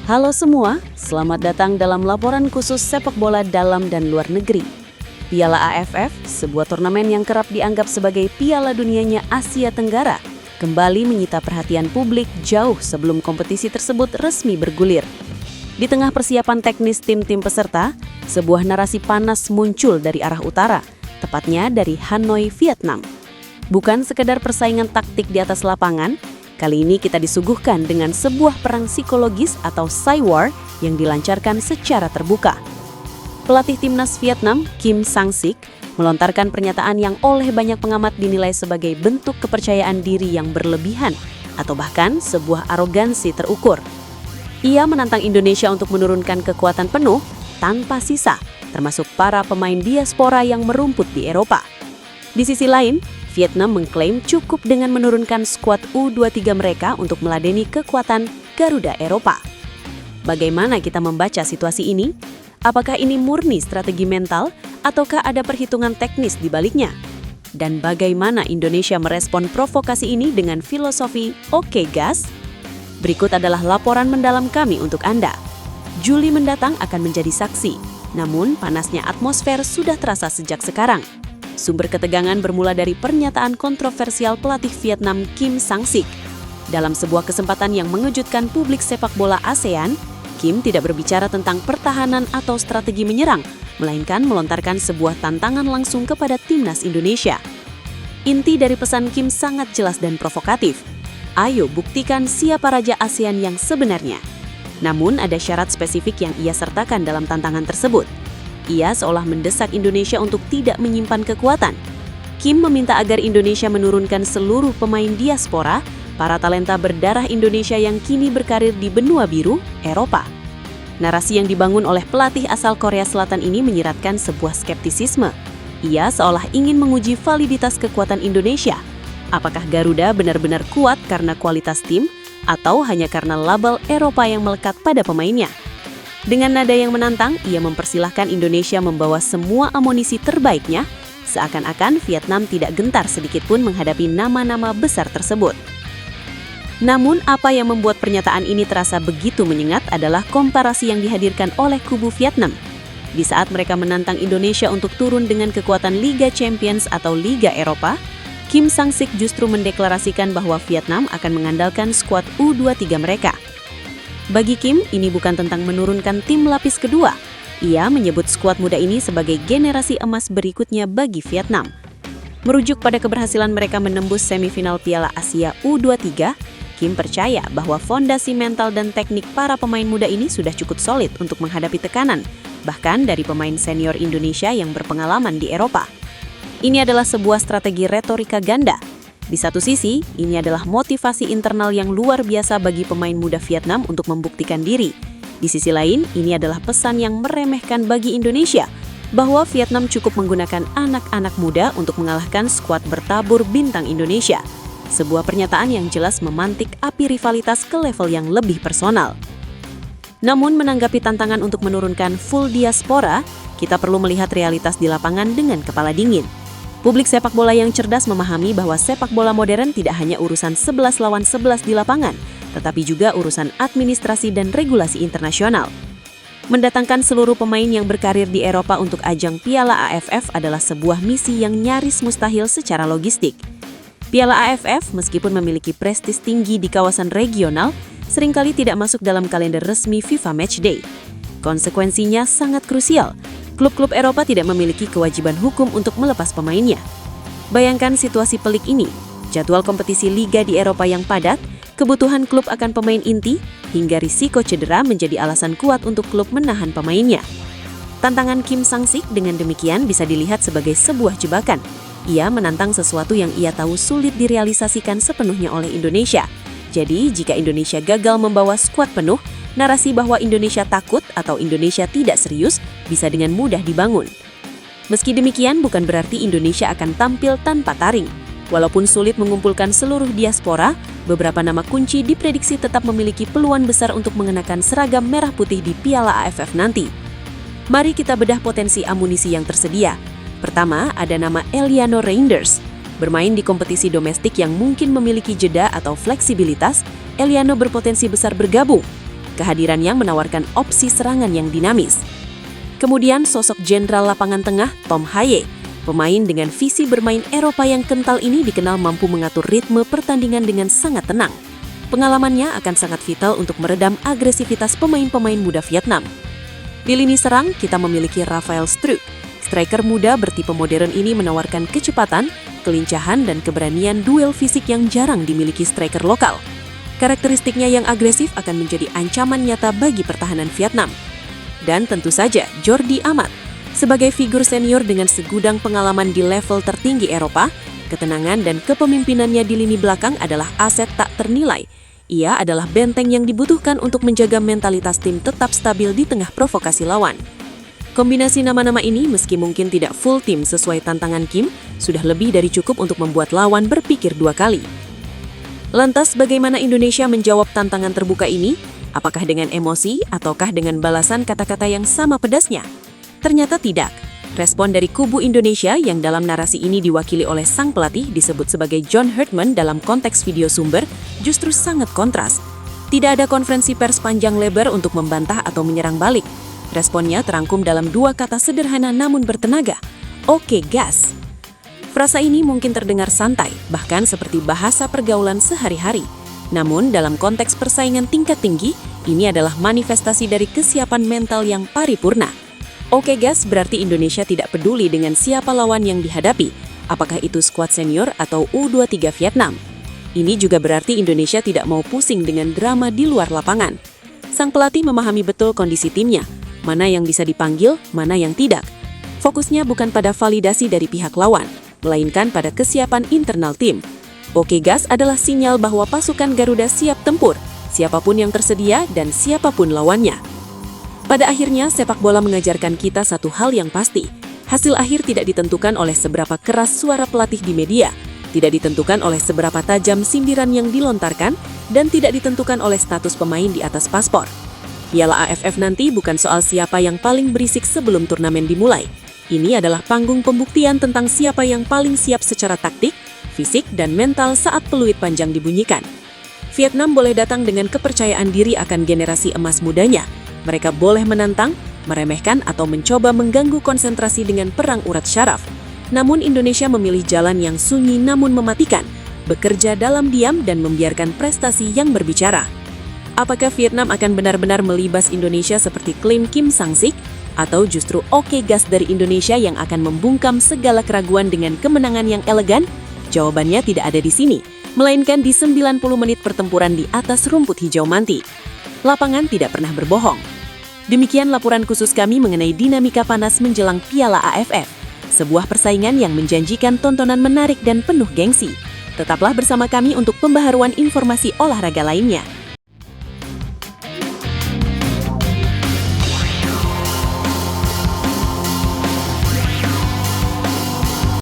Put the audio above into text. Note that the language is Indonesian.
Halo semua, selamat datang dalam laporan khusus sepak bola dalam dan luar negeri. Piala AFF, sebuah turnamen yang kerap dianggap sebagai piala dunianya Asia Tenggara, kembali menyita perhatian publik jauh sebelum kompetisi tersebut resmi bergulir. Di tengah persiapan teknis tim-tim peserta, sebuah narasi panas muncul dari arah utara, tepatnya dari Hanoi, Vietnam. Bukan sekedar persaingan taktik di atas lapangan, kali ini kita disuguhkan dengan sebuah perang psikologis atau Psy-War yang dilancarkan secara terbuka. Pelatih timnas Vietnam, Kim Sang-sik, melontarkan pernyataan yang oleh banyak pengamat dinilai sebagai bentuk kepercayaan diri yang berlebihan atau bahkan sebuah arogansi terukur. Ia menantang Indonesia untuk menurunkan kekuatan penuh tanpa sisa, termasuk para pemain diaspora yang merumput di Eropa. Di sisi lain, Vietnam mengklaim cukup dengan menurunkan skuad U23 mereka untuk meladeni kekuatan Garuda Eropa. Bagaimana kita membaca situasi ini? Apakah ini murni strategi mental ataukah ada perhitungan teknis di baliknya? Dan bagaimana Indonesia merespon provokasi ini dengan filosofi "Oke, gas"? Berikut adalah laporan mendalam kami untuk Anda. Juli mendatang akan menjadi saksi, namun panasnya atmosfer sudah terasa sejak sekarang. Sumber ketegangan bermula dari pernyataan kontroversial pelatih Vietnam Kim Sang-sik. Dalam sebuah kesempatan yang mengejutkan publik sepak bola ASEAN, Kim tidak berbicara tentang pertahanan atau strategi menyerang, melainkan melontarkan sebuah tantangan langsung kepada timnas Indonesia. Inti dari pesan Kim sangat jelas dan provokatif. Ayo buktikan siapa raja ASEAN yang sebenarnya. Namun ada syarat spesifik yang ia sertakan dalam tantangan tersebut. Ia seolah mendesak Indonesia untuk tidak menyimpan kekuatan. Kim meminta agar Indonesia menurunkan seluruh pemain diaspora, para talenta berdarah Indonesia yang kini berkarir di benua biru, Eropa. Narasi yang dibangun oleh pelatih asal Korea Selatan ini menyiratkan sebuah skeptisisme. Ia seolah ingin menguji validitas kekuatan Indonesia. Apakah Garuda benar-benar kuat karena kualitas tim, atau hanya karena label Eropa yang melekat pada pemainnya? Dengan nada yang menantang, ia mempersilahkan Indonesia membawa semua amunisi terbaiknya, seakan-akan Vietnam tidak gentar sedikitpun menghadapi nama-nama besar tersebut. Namun, apa yang membuat pernyataan ini terasa begitu menyengat adalah komparasi yang dihadirkan oleh kubu Vietnam. Di saat mereka menantang Indonesia untuk turun dengan kekuatan Liga Champions atau Liga Eropa, Kim Sang-sik justru mendeklarasikan bahwa Vietnam akan mengandalkan skuad U23 mereka. Bagi Kim, ini bukan tentang menurunkan tim lapis kedua. Ia menyebut skuad muda ini sebagai generasi emas berikutnya bagi Vietnam. Merujuk pada keberhasilan mereka menembus semifinal Piala Asia U23, Kim percaya bahwa fondasi mental dan teknik para pemain muda ini sudah cukup solid untuk menghadapi tekanan, bahkan dari pemain senior Indonesia yang berpengalaman di Eropa. Ini adalah sebuah strategi retorika ganda. Di satu sisi, ini adalah motivasi internal yang luar biasa bagi pemain muda Vietnam untuk membuktikan diri. Di sisi lain, ini adalah pesan yang meremehkan bagi Indonesia, bahwa Vietnam cukup menggunakan anak-anak muda untuk mengalahkan skuad bertabur bintang Indonesia. Sebuah pernyataan yang jelas memantik api rivalitas ke level yang lebih personal. Namun menanggapi tantangan untuk menurunkan full diaspora, kita perlu melihat realitas di lapangan dengan kepala dingin. Publik sepak bola yang cerdas memahami bahwa sepak bola modern tidak hanya urusan 11 lawan 11 di lapangan, tetapi juga urusan administrasi dan regulasi internasional. Mendatangkan seluruh pemain yang berkarir di Eropa untuk ajang Piala AFF adalah sebuah misi yang nyaris mustahil secara logistik. Piala AFF, meskipun memiliki prestis tinggi di kawasan regional, seringkali tidak masuk dalam kalender resmi FIFA Matchday. Konsekuensinya sangat krusial. Klub-klub Eropa tidak memiliki kewajiban hukum untuk melepas pemainnya. Bayangkan situasi pelik ini, jadwal kompetisi liga di Eropa yang padat, kebutuhan klub akan pemain inti, hingga risiko cedera menjadi alasan kuat untuk klub menahan pemainnya. Tantangan Kim Sang-sik dengan demikian bisa dilihat sebagai sebuah jebakan. Ia menantang sesuatu yang ia tahu sulit direalisasikan sepenuhnya oleh Indonesia. Jadi, jika Indonesia gagal membawa skuad penuh, narasi bahwa Indonesia takut atau Indonesia tidak serius bisa dengan mudah dibangun. Meski demikian, bukan berarti Indonesia akan tampil tanpa taring. Walaupun sulit mengumpulkan seluruh diaspora, beberapa nama kunci diprediksi tetap memiliki peluang besar untuk mengenakan seragam merah putih di Piala AFF nanti. Mari kita bedah potensi amunisi yang tersedia. Pertama, ada nama Eliano Reinders. Bermain di kompetisi domestik yang mungkin memiliki jeda atau fleksibilitas, Eliano berpotensi besar bergabung. Kehadirannya menawarkan opsi serangan yang dinamis. Kemudian sosok jenderal lapangan tengah Tom Haye, pemain dengan visi bermain Eropa yang kental ini dikenal mampu mengatur ritme pertandingan dengan sangat tenang. Pengalamannya akan sangat vital untuk meredam agresivitas pemain-pemain muda Vietnam. Di lini serang, kita memiliki Rafael Struijk. Striker muda bertipe modern ini menawarkan kecepatan, kelincahan, dan keberanian duel fisik yang jarang dimiliki striker lokal. Karakteristiknya yang agresif akan menjadi ancaman nyata bagi pertahanan Vietnam. Dan tentu saja Jordi Amat. Sebagai figur senior dengan segudang pengalaman di level tertinggi Eropa, ketenangan dan kepemimpinannya di lini belakang adalah aset tak ternilai. Ia adalah benteng yang dibutuhkan untuk menjaga mentalitas tim tetap stabil di tengah provokasi lawan. Kombinasi nama-nama ini meski mungkin tidak full tim sesuai tantangan Kim, sudah lebih dari cukup untuk membuat lawan berpikir dua kali. Lantas bagaimana Indonesia menjawab tantangan terbuka ini? Apakah dengan emosi ataukah dengan balasan kata-kata yang sama pedasnya? Ternyata tidak. Respon dari kubu Indonesia yang dalam narasi ini diwakili oleh sang pelatih disebut sebagai John Herdman dalam konteks video sumber justru sangat kontras. Tidak ada konferensi pers panjang lebar untuk membantah atau menyerang balik. Responnya terangkum dalam dua kata sederhana namun bertenaga. Oke, gas. Frasa ini mungkin terdengar santai, bahkan seperti bahasa pergaulan sehari-hari. Namun dalam konteks persaingan tingkat tinggi, ini adalah manifestasi dari kesiapan mental yang paripurna. Oke gas berarti Indonesia tidak peduli dengan siapa lawan yang dihadapi, apakah itu skuad senior atau U23 Vietnam. Ini juga berarti Indonesia tidak mau pusing dengan drama di luar lapangan. Sang pelatih memahami betul kondisi timnya, mana yang bisa dipanggil, mana yang tidak. Fokusnya bukan pada validasi dari pihak lawan, melainkan pada kesiapan internal tim. Oke gas adalah sinyal bahwa pasukan Garuda siap tempur, siapapun yang tersedia dan siapapun lawannya. Pada akhirnya, sepak bola mengajarkan kita satu hal yang pasti. Hasil akhir tidak ditentukan oleh seberapa keras suara pelatih di media, tidak ditentukan oleh seberapa tajam sindiran yang dilontarkan, dan tidak ditentukan oleh status pemain di atas paspor. Piala AFF nanti bukan soal siapa yang paling berisik sebelum turnamen dimulai. Ini adalah panggung pembuktian tentang siapa yang paling siap secara taktik, fisik, dan mental saat peluit panjang dibunyikan. Vietnam boleh datang dengan kepercayaan diri akan generasi emas mudanya. Mereka boleh menantang, meremehkan, atau mencoba mengganggu konsentrasi dengan perang urat syaraf. Namun Indonesia memilih jalan yang sunyi namun mematikan, bekerja dalam diam dan membiarkan prestasi yang berbicara. Apakah Vietnam akan benar-benar melibas Indonesia seperti klaim Kim Sang-sik? Atau justru oke gas dari Indonesia yang akan membungkam segala keraguan dengan kemenangan yang elegan? Jawabannya tidak ada di sini, melainkan di 90 menit pertempuran di atas rumput hijau manti. Lapangan tidak pernah berbohong. Demikian laporan khusus kami mengenai dinamika panas menjelang Piala AFF, sebuah persaingan yang menjanjikan tontonan menarik dan penuh gengsi. Tetaplah bersama kami untuk pembaharuan informasi olahraga lainnya.